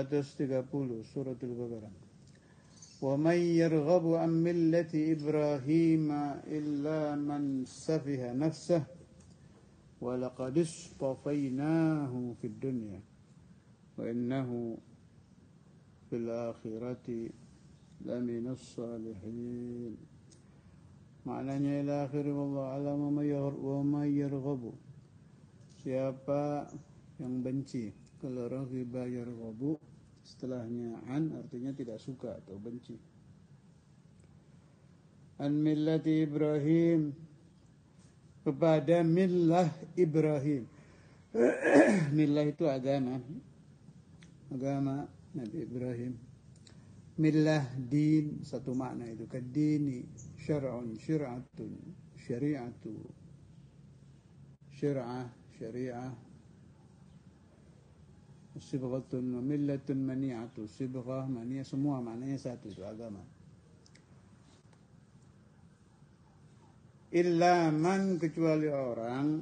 130 surat Al-Baqarah. Wa may yarghabu an millati Ibrahim illa man safiha nafsah wa laqad istafainahu fid dunya wa innahu fil akhirati laminas salihin. Maknanya ila akhir wallahu alam wa may yarghabu, siapa yang benci. Kalau raghiba yarghabu setelahnya an artinya tidak suka atau benci. An millati Ibrahim, kepada millah Ibrahim. Millah itu agama Nabi Ibrahim. Millah din satu makna itu, kadini syar'un syir'atun syari'atu syir'ah syari'ah sibghatun wa millatun mani'atu, sibghah mani'ah, semua maknanya satu, itu agama. Illa man, kecuali orang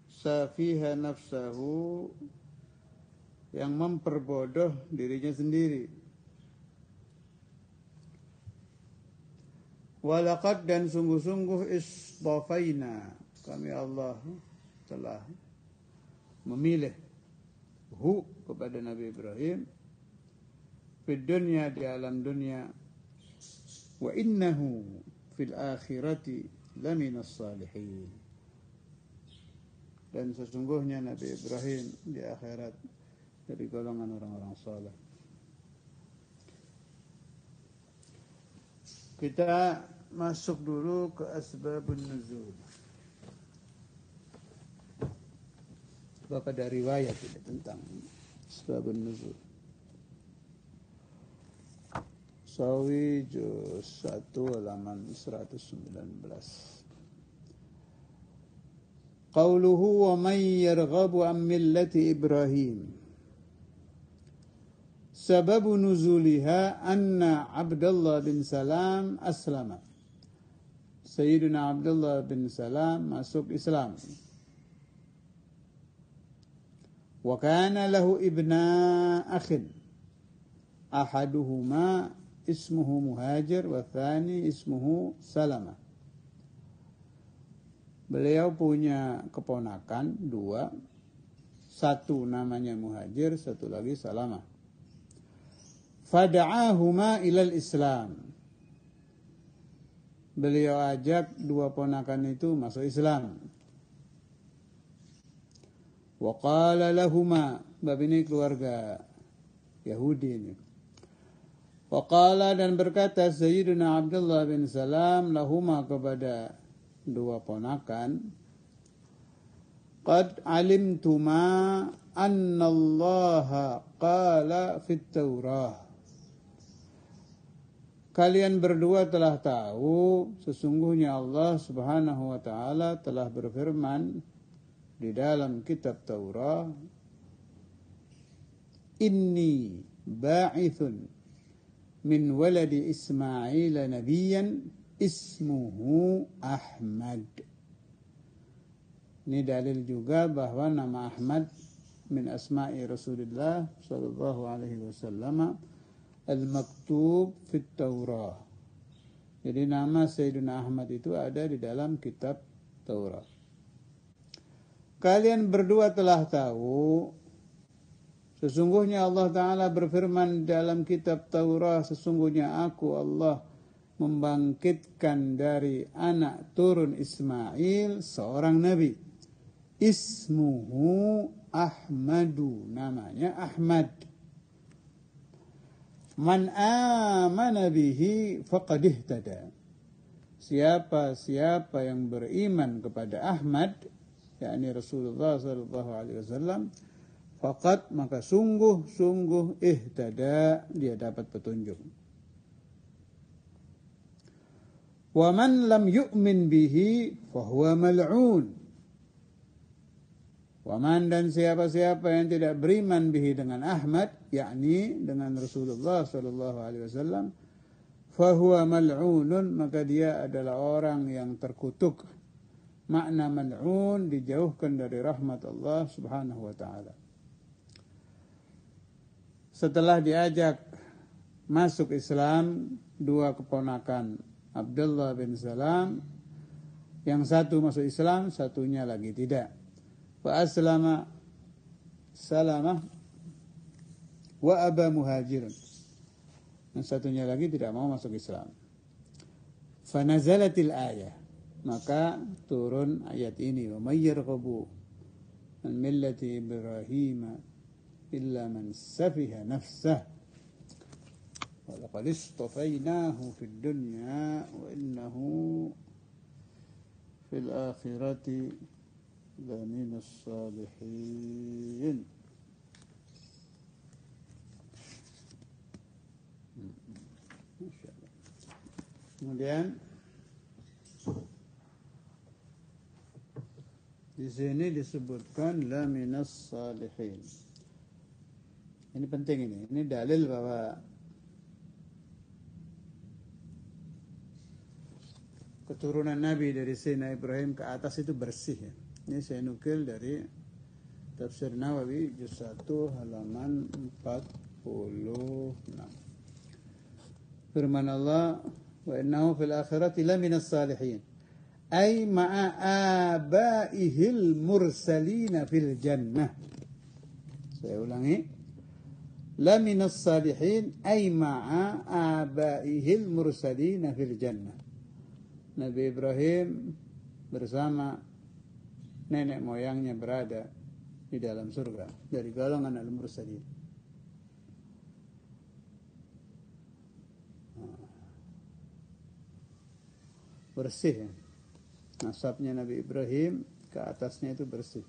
safiha nafsahu, yang memperbodoh dirinya sendiri. Walaqad, dan sungguh-sungguh istafaina, kami Allah telah memilih kepada Nabi Ibrahim fid dunya, di alam dunia, wa innahu fil akhirati laminas salihin, dan sesungguhnya Nabi Ibrahim di akhirat dari golongan orang-orang saleh. Kita masuk dulu ke asbabun nuzul. Bapak dari riwayat ini tentang asbabun nuzul. Sawi juz 1 halaman 119. Qauluhu wa may yarghabu an millati Ibrahim. Sababu nuzuliha anna Abdullah bin Salam aslama. Sayyidina Abdullah bin Salam masuk Islam. Wa kana lahu ibna akhin, ahaduhuma ismuhu Muhajir wa tsani ismuhu Salama. Beliau punya keponakan dua, satu namanya Muhajir, satu lagi Salama. Fada'ahuma ilal Islam. Beliau ajak dua ponakan itu masuk Islam. Wa qala lahuma, bab ini keluarga Yahudi ini. Wa qala, dan berkata Sayyidina Abdullah bin Salam lahuma, kepada dua ponakan, qad alimtuma anna Allah qala fit Taurah. Kalian berdua telah tahu sesungguhnya Allah Subhanahu wa taala telah berfirman di dalam kitab Taurat, inni ba'ithun min waladi Ismail nabiyyan ismuhu Ahmad. Ini dalil juga bahwa nama Ahmad min asma'i Rasulullah sallallahu alaihi wasallam al-maktub fit Taurah. Jadi nama Sayyidina Ahmad itu ada di dalam kitab Taurat. Kalian berdua telah tahu sesungguhnya Allah Ta'ala berfirman dalam kitab Taurat, sesungguhnya aku Allah membangkitkan dari anak turun Ismail seorang nabi, ismuhu Ahmadu, namanya Ahmad. Man amana bihi faqad ihtada. Siapa yang beriman kepada Ahmad, yakni Rasulullah sallallahu alaihi wasallam, faqad, maka sungguh ihtada, dia dapat petunjuk. Wa man lam yu'min bihi fahuwa mal'un. Wa man, dan siapa-siapa yang tidak beriman bihi dengan Ahmad, yakni dengan Rasulullah sallallahu alaihi wasallam, fahuwa mal'unun, maka dia adalah orang yang terkutuk. Makna mal'un, dijauhkan dari rahmat Allah Subhanahu wa taala. setelah diajak masuk Islam dua keponakan Abdullah bin Salam, yang satu masuk Islam, satunya lagi tidak. Wa aslama Salamah wa aba Muhajirun, yang satunya lagi tidak mau masuk Islam. Fanazalatil ayah, maka turun ayat ini, wa may yarghabu an millati Ibrahim illa man safiha nafsah wa laqad istafainahu fid dunya wa innahu fil akhirati laminas salihin. Kemudian di sini disebutkan laminas salihin. Ini penting ini. Ini dalil bahwa keturunan Nabi dari Sayyidina Ibrahim ke atas itu bersih ya. Ini saya nukil dari Tafsir Nawawi juz 1 halaman 46. Firman Allah, wa innahu fil akhirati laminas salihin. Ay ma'a abaihil mursalina fil jannah. Saya ulangi. Laminas salihin ay ma'a abaihil mursalina fil jannah. Nabi Ibrahim bersama nenek moyangnya berada di dalam surga dari golongan al-mursalin. Bersih ya. Nasabnya Nabi Ibrahim ke atasnya itu bersih.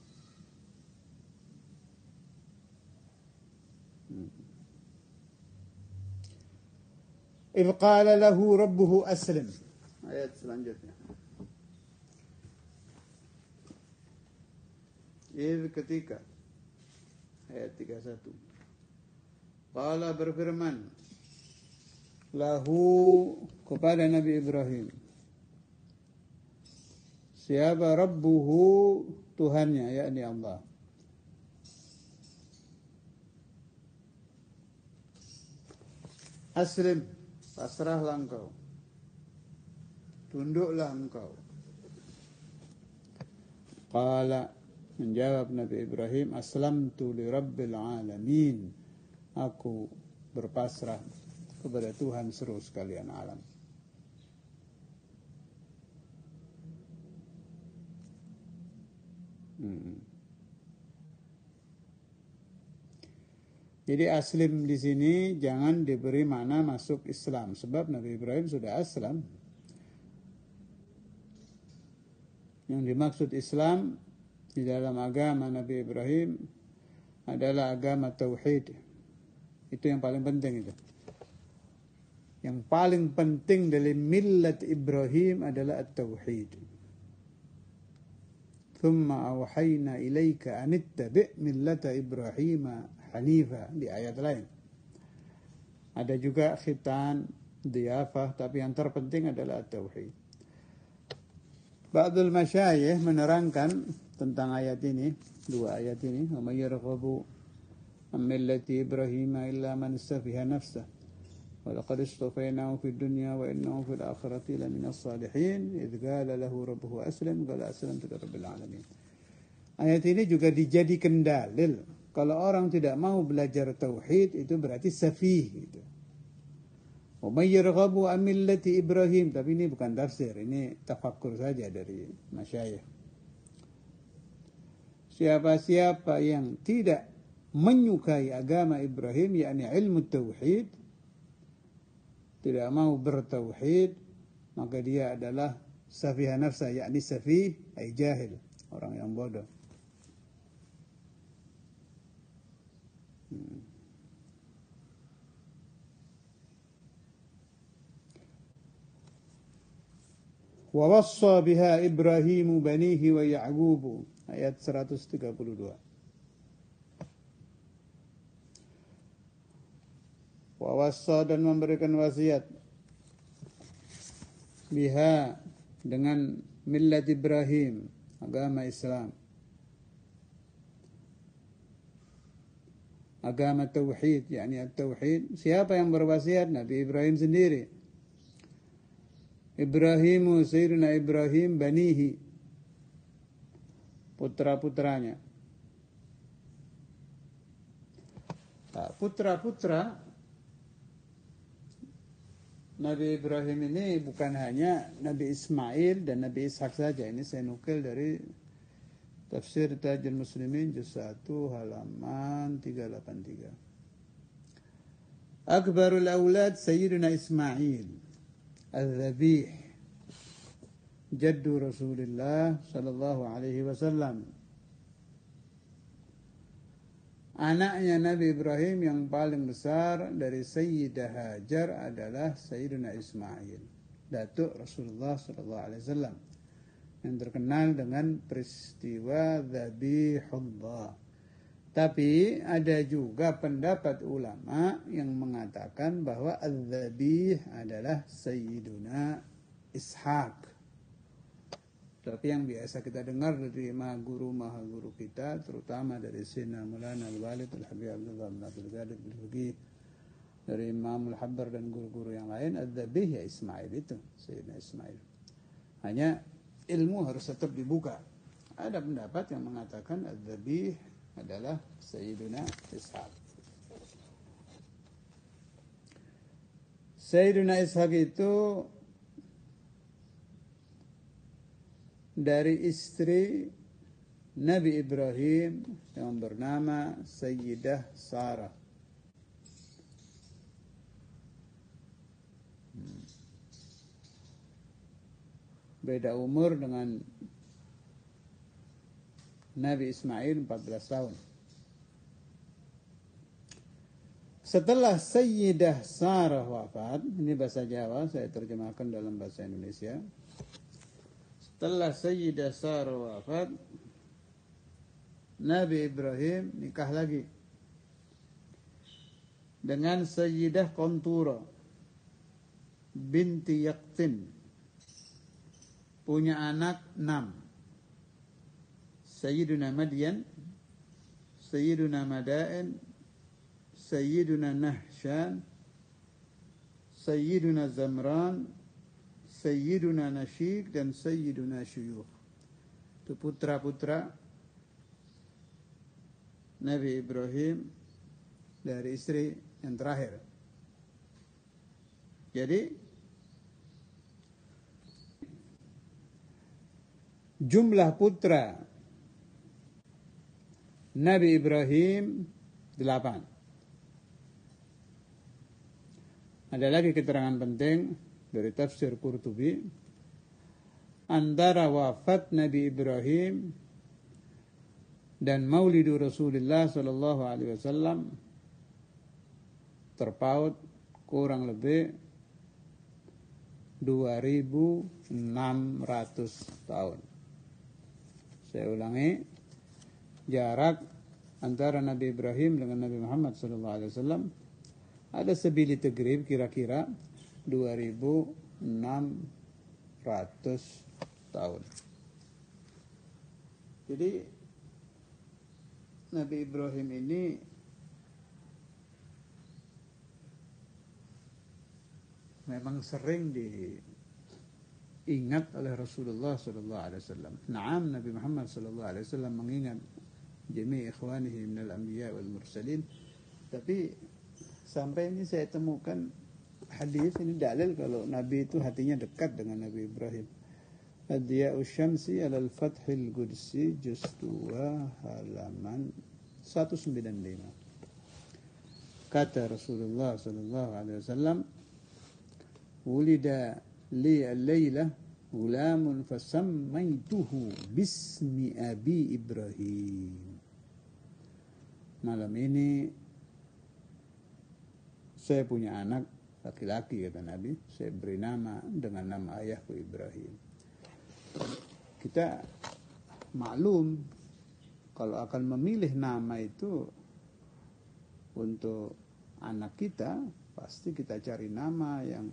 إذ قال له ربه أسلم. Ayat selanjutnya. Ketika ayat 31. Qala berfirman lahu kepada Nabi Ibrahim, siapa Rabbuhu, Tuhannya, yakni Allah. Aslim, pasrahlah engkau, tunduklah engkau. Qala, menjawab Nabi Ibrahim, aslamtu li rabbil alamin, aku berpasrah kepada Tuhan seluruh sekalian alam. Jadi aslim di sini jangan diberi makna masuk Islam, sebab Nabi Ibrahim sudah aslam. Yang dimaksud Islam di dalam agama Nabi Ibrahim adalah agama tauhid. Itu yang paling penting itu. Yang paling penting dari millat Ibrahim adalah at-tauhid. Thumma awhayna ilaika an ittabi' millata Ibrahim hanifa, di ayat lain. Ada juga khitan, diyafah, tapi yang terpenting adalah tauhid. Ba'dul masyayikh menerangkan tentang ayat ini, dua ayat ini, wa may yarghabu an millati Ibrahim illa man istafiha nafsah wa laqad istafainahu fid dunya wa innahu fil akhirati laminas salihin idz qala lahu rabbuhu aslim qala aslamtu lirabbil alamin. Ayat ini juga dijadikan dalil kalau orang tidak mau belajar tauhid itu berarti safih gitu. Wa may yarghabu an millati Ibrahim, tapi ini bukan tafsir, ini tafakkur saja dari masyayikh. Siapa-siapa yang tidak menyukai agama Ibrahim, yakni ilmu tauhid, tidak mau bertauhid, maka dia adalah safih nafsa, yakni safih ay jahil, orang yang bodoh. Wa wassa biha Ibrahim banihi wa Ya'qub, ayat 132. Wa wassa, dan memberikan wasiat, biha, dengan millat Ibrahim, agama Islam, agama tauhid, yakni at-tauhid. Siapa yang berwasiat? Nabi Ibrahim sendiri. Ibrahimu Sayyidina Ibrahim banihi, putra-putranya. Putra-putra Nabi Ibrahim ini bukan hanya Nabi Ismail dan Nabi Ishak saja. Ini saya nukil dari Tafsir Tajul Muslimin juz 1 halaman 383. Akbarul aulad Sayyidina Ismail al-Dhabih, jaddu Rasulullah sallallahu alaihi wasallam. Anaknya Nabi Ibrahim yang paling besar dari Sayyidah Hajar adalah Sayyidina Ismail, datuk Rasulullah sallallahu alaihi wasallam, yang terkenal dengan peristiwa Dzabihullah. Tapi ada juga pendapat ulama yang mengatakan bahwa Al-Dzabih adalah Sayyiduna Ishaq. Tapi yang biasa kita dengar dari maha guru kita, terutama dari Sayyidina Maulana Al-Walid Al-Habib Abdullah bin Abdul Qadir Al-Fuqih, dari Imam Al-Habbar dan guru-guru yang lain, Al-Dzabih ya Ismail itu, Sayyidina Ismail. Hanya ilmu harus tetap dibuka. Ada pendapat yang mengatakan Al-Dzabih adalah Sayyiduna Ishaq. Sayyiduna Ishaq itu dari istri Nabi Ibrahim yang bernama Sayyidah Sarah. Beda umur dengan Nabi Ismail 14 tahun. Setelah Sayyidah Sarah wafat, ini bahasa Jawa, saya terjemahkan dalam bahasa Indonesia. Setelah Sayyidah Sarah wafat, Nabi Ibrahim nikah lagi dengan Sayyidah Qantura binti Yaqtin. Punya anak 6. Sayyiduna Madyan, Sayyiduna Madain, Sayyiduna Nahshan, Sayyiduna Zamran, Sayyiduna Nashik, dan Sayyiduna Syuyukh. Itu putra-putra Nabi Ibrahim dari istri yang terakhir. Jadi jumlah putra Nabi Ibrahim 8. Ada lagi keterangan penting dari tafsir Qurtubi, antara wafat Nabi Ibrahim dan Maulidu Rasulullah sallallahu alaihi wasallam terpaut kurang lebih 2.600 tahun. Saya ulangi, jarak antara Nabi Ibrahim dengan Nabi Muhammad sallallahu alaihi wasallam ada sebili tegrib, kira-kira 2.600 tahun. Jadi Nabi Ibrahim ini memang sering diingat oleh Rasulullah sallallahu alaihi wasallam. Naam, Nabi Muhammad sallallahu alaihi wasallam mengingat jami' ikhwanihi minal anbiya wal mursalin. Tapi sampai ini saya temukan hadis ini dalil kalau Nabi itu hatinya dekat dengan Nabi Ibrahim. Ad-Diya'us Syamsi alal Fathil Qudsi juz 2 halaman 195. Kata Rasulullah sallallahu alaihi wasallam, "Wulida li al-laila gulamun fasammaituhu bismi abi Ibrahim." Malam ini saya punya anak laki-laki, kata Nabi, saya beri nama dengan nama ayahku Ibrahim. Kita maklum kalau akan memilih nama itu untuk anak kita, pasti kita cari nama yang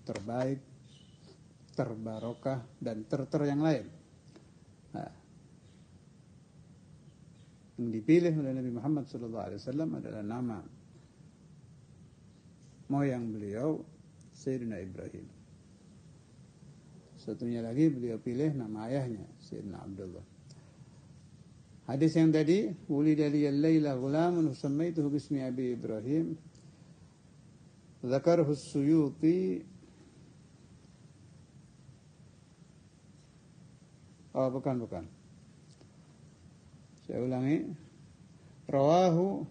terbaik, terbarokah, dan yang lain. Nah, yang dipilih oleh Nabi Muhammad SAW adalah nama moyang beliau, Sayyidina Ibrahim. Satunya lagi beliau pilih nama ayahnya, Sayyidina Abdullah. Hadis yang tadi, wulida liyal laila ghulamun sammaituhu bismi abi Ibrahim. Dzakarahu as-Suyuti. Oh, bukan. Saya ulangi. Rawahu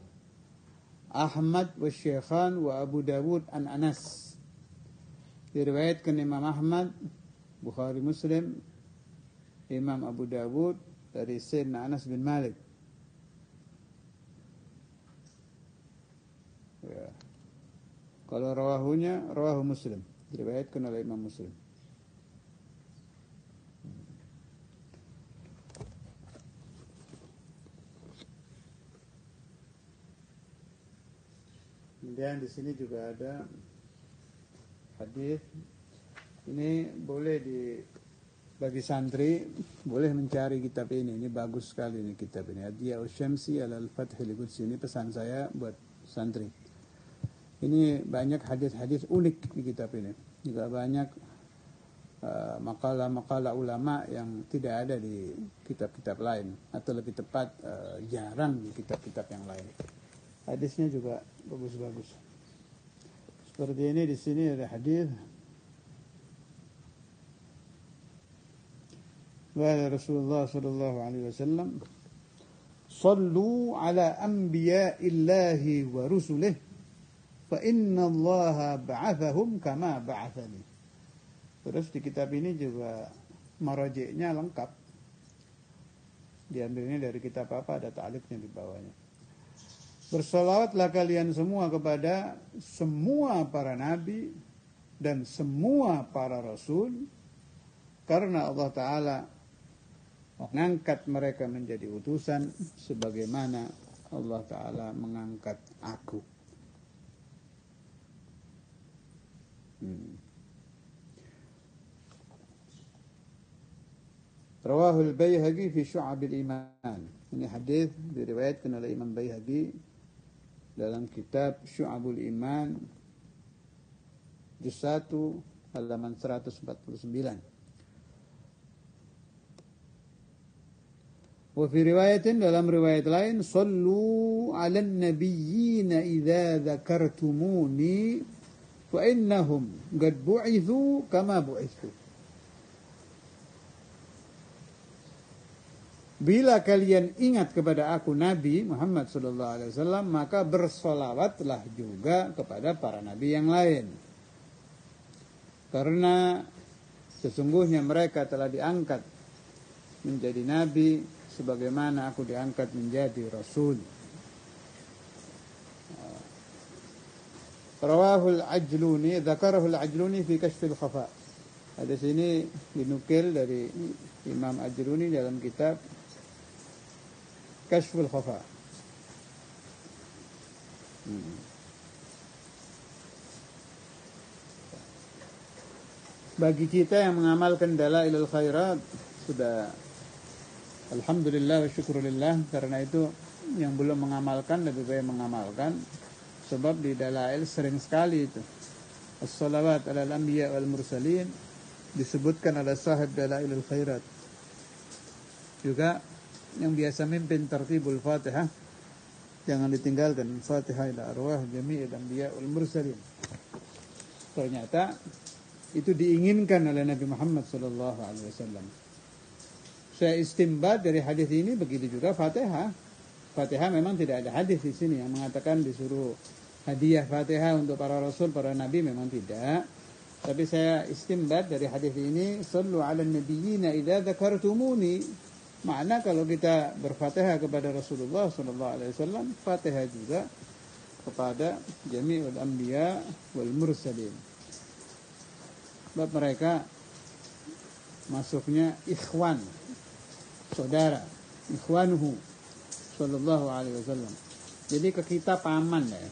Ahmad wa Syekhan wa Abu Dawud an Anas. Diriwayatkan Imam Ahmad, Bukhari Muslim, Imam Abu Dawud dari Sayyidina Anas bin Malik. Ya. Kalau rawahu Muslim, diriwayatkan oleh Imam Muslim. Kemudian di sini juga ada hadis. Ini boleh bagi santri boleh mencari kitab ini. Ini bagus sekali ini kitab ini. Adiya'us Syamsi alal Fathil Qudsi. Ini pesan saya buat santri. Ini banyak hadis-hadis unik di kitab ini. Juga banyak makalah-makalah ulama yang tidak ada di kitab-kitab lain, atau lebih tepat jarang di kitab-kitab yang lain. Hadisnya juga bagus-bagus. Seperti ini di sini ada hadis. Qala Rasulullah sallallahu alaihi wasallam, "Shallu ala anbiya'illahi wa rusulihi, fa inna Allaha ba'athahum kama ba'athani." Terus di kitab ini juga marajiknya lengkap. Diambilnya dari kitab apa, ada ta'liqnya di bawahnya. Bersalawatlah kalian semua kepada semua para nabi dan semua para rasul, karena Allah Ta'ala mengangkat mereka menjadi utusan sebagaimana Allah Ta'ala mengangkat aku. Rawahul Baihaqi fi Syu'abil Iman. Ini hadis diriwayatkan oleh Imam Baihaqi dalam kitab Syu'abul Iman juz 1 halaman 149. Wa fi riwayatin, dalam riwayat lain, sallu 'alan nabiyyina idza dzakartumuni fa innahum qad bu'itsu kama bu'itsu. Bila kalian ingat kepada aku Nabi Muhammad SAW, maka bersolawatlah juga kepada para nabi yang lain. Karena sesungguhnya mereka telah diangkat menjadi nabi sebagaimana aku diangkat menjadi rasul. Rawahul Ajluni, dzakarahul Ajluni fi Kashfil Khafa. Hadis ini dinukil dari Imam Ajluni dalam kitab Kashful Khafa. Bagi kita yang mengamalkan dalailul khairat sudah alhamdulillah wa syukurillah. Karena itu yang belum mengamalkan lebih baik mengamalkan, sebab di dalail sering sekali itu as-salawat ala al-anbiya wal mursalin disebutkan ada sahib dalailul khairat. Juga yang biasa mimpin tertibul Fatihah, jangan ditinggalkan Fatihah ila arwah jami'il anbiya wal mursalin. Ternyata itu diinginkan oleh Nabi Muhammad sallallahu alaihi wasallam. Saya istimbat dari hadis ini, begitu juga Fatihah. Fatihah memang tidak ada hadis di sini yang mengatakan disuruh hadiah Fatihah untuk para rasul, para nabi, memang tidak. Tapi saya istimbat dari hadis ini, sallu 'alan nabiyyina idza dzakartumuni. Makna kalau kita berfatihah kepada Rasulullah sallallahu alaihi wasallam, Fatihah juga kepada jami'ul anbiya wal mursalin. Sebab mereka masuknya ikhwan, saudara, ikhwanuhu sallallahu alaihi wasallam. Jadi ke kita paman ya.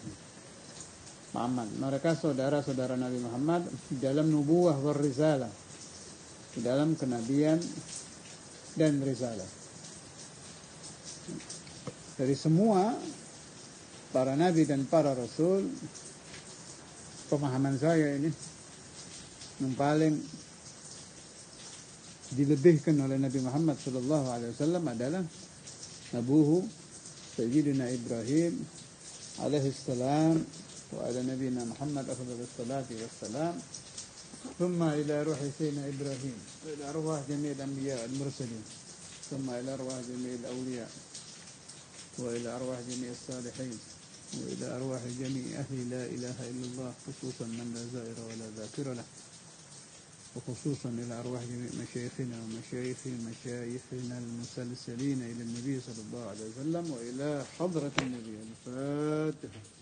Paman. Mereka saudara-saudara Nabi Muhammad dalam nubuwah war risalah, di dalam kenabian dan risalah. Dari semua para nabi dan para rasul, pemahaman saya ini yang paling dilebihkan oleh Nabi Muhammad sallallahu alaihi wasallam adalah nabuhu Sayyidina Ibrahim alaihi salam wa ala nabiyina Muhammad afdhalus salati wassalam, thumma ila ruhi sayyidina Ibrahim wa ila arwah jami'il anbiya al mursalin, thumma ila arwah jami'il awliya wa ila arwah jami'is salihin wa ila arwah jami'i ahli la ilaha illallah, khususan man la zaira wa la dhakira lah, وخصوصا إلى أرواح جميع مشايخنا ومشايخنا المسلسلين إلى النبي صلى الله عليه وسلم وإلى حضرة النبي. الفاتحة.